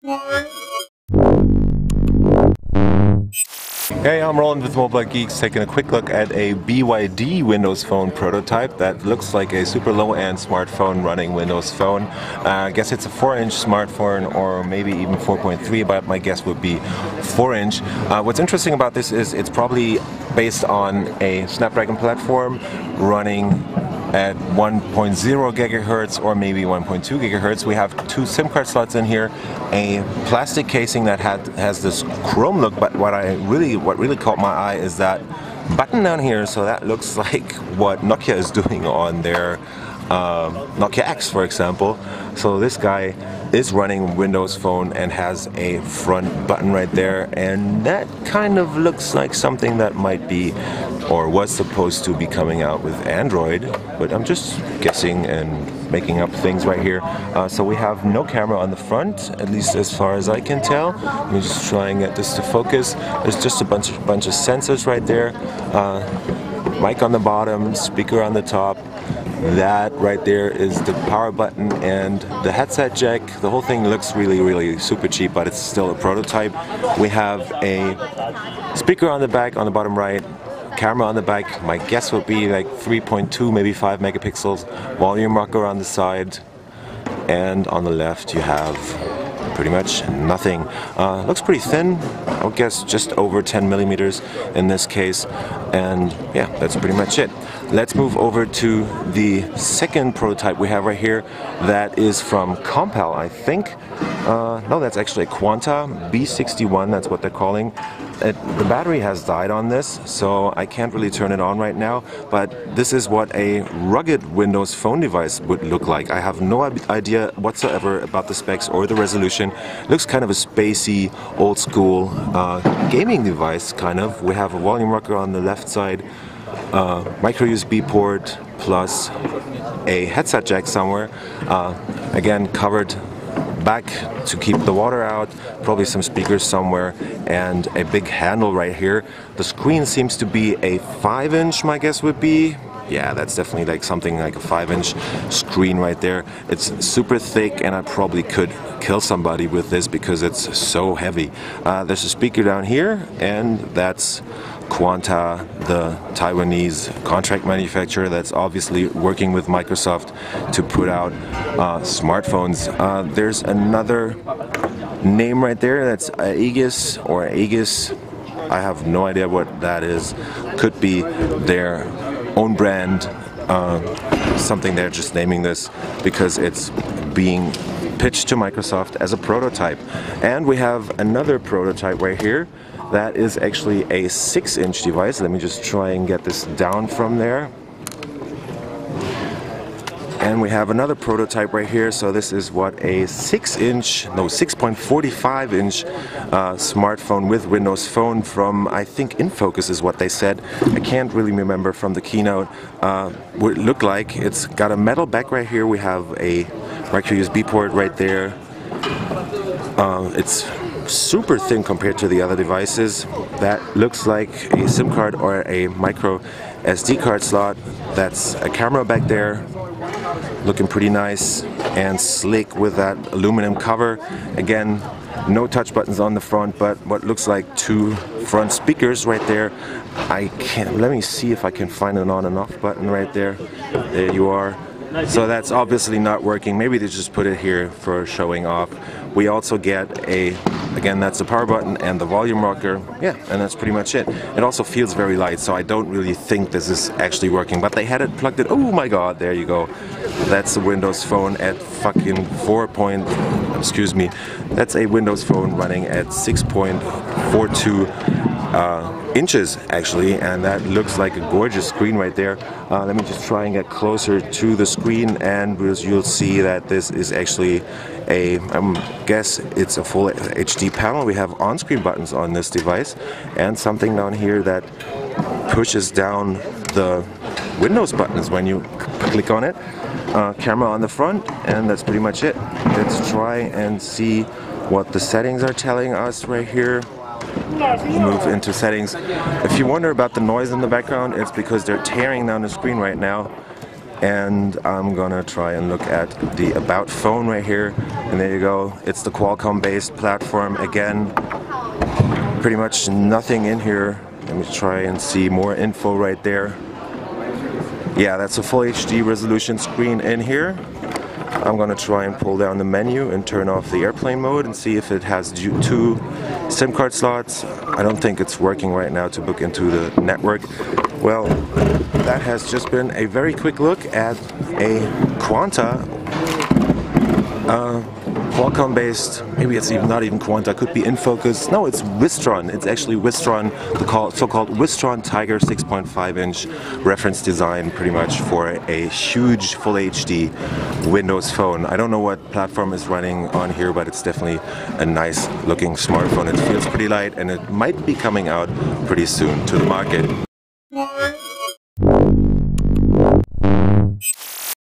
Hey, I'm Roland with Mobile Geeks, taking a quick look at a BYD Windows Phone prototype that looks like a super low-end smartphone running Windows Phone. I guess it's a 4-inch smartphone, or maybe even 4.3, but my guess would be 4-inch. What's interesting about this is it's probably based on a Snapdragon platform running at 1.0 gigahertz or maybe 1.2 gigahertz. We have two SIM card slots in here, a plastic casing that has this chrome look, but what really caught my eye is that button down here. So that looks like what Nokia is doing on their Nokia X, for example. So this guy is running Windows Phone and has a front button right there, and that kind of looks like something that might be or was supposed to be coming out with Android, but I'm just guessing and making up things right here. So we have no camera on the front, at least as far as I can tell. Let me just try and get this to focus. There's just a bunch of sensors right there. Mic on the bottom, speaker on the top. That right there is the power button and the headset jack. The whole thing looks really super cheap, but it's still a prototype. We have a speaker on the back on the bottom right, camera on the back. My guess would be like 3.2, maybe 5 megapixels. Volume rocker on the side, and on the left you have pretty much nothing. Looks pretty thin. I would guess just over 10 millimeters in this case, and yeah, that's pretty much it. Let's move over to the second prototype we have right here. That is from Compal, I think. No, that's actually a Quanta B61, that's what they're calling. The battery has died on this, so I can't really turn it on right now, but this is what a rugged Windows Phone device would look like. I have no idea whatsoever about the specs or the resolution. It looks kind of a spacey, old school gaming device, kind of. We have a volume rocker on the left side, micro USB port, plus a headset jack somewhere, again covered back to keep the water out, probably some speakers somewhere, and a big handle right here. The screen seems to be a 5-inch, my guess would be. Yeah, that's definitely like something like a 5-inch screen right there. It's super thick, and I probably could kill somebody with this because it's so heavy. There's a speaker down here, and that's Quanta, the Taiwanese contract manufacturer that's obviously working with Microsoft to put out smartphones. There's another name right there, that's Aegis or Aegis. I have no idea what that is. Could be their own brand, something they're just naming this because it's being pitched to Microsoft as a prototype. And we have another prototype right here. That is actually a 6-inch device. Let me just try and get this down from there. And we have another prototype right here. So this is what a 6.45-inch smartphone with Windows Phone from, I think, InFocus is what they said. I can't really remember from the keynote what it looked like. It's got a metal back right here. We have a micro USB port right there. It's super thin compared to the other devices. That looks like a SIM card or a micro SD card slot. That's a camera back there, looking pretty nice and slick with that aluminum cover. Again, no touch buttons on the front, but what looks like two front speakers right there. Let me see if I can find an on and off button right there. There you are. So that's obviously not working. Maybe they just put it here for showing off. We also get again, that's the power button and the volume rocker. Yeah, and that's pretty much it. It also feels very light, so I don't really think this is actually working. But they had it plugged in. Oh my god, there you go. That's a Windows Phone at fucking excuse me. That's a Windows Phone running at 6.42 inches actually, and that looks like a gorgeous screen right there. Let me just try and get closer to the screen, and you'll see that this is actually I guess it's a full HD panel. We have on-screen buttons on this device, and something down here that pushes down the Windows buttons when you click on it. Camera on the front, and that's pretty much it. Let's try and see what the settings are telling us right here. Move into settings. If you wonder about the noise in the background, it's because they're tearing down the screen right now, and I'm gonna try and look at the About phone right here, and there you go. It's the Qualcomm based platform again. Pretty much nothing in here. Let me try and see more info right there. Yeah, that's a full HD resolution screen in here. I'm gonna try and pull down the menu and turn off the airplane mode and see if it has 2 SIM card slots. I don't think it's working right now to book into the network. Well, that has just been a very quick look at a Quanta Qualcomm based, maybe it's even not even Quanta, could be InFocus. No, it's Wistron. It's actually Wistron, the so-called Wistron Tiger 6.5-inch reference design, pretty much for a huge full HD Windows phone. I don't know what platform is running on here, but it's definitely a nice looking smartphone. It feels pretty light and it might be coming out pretty soon to the market.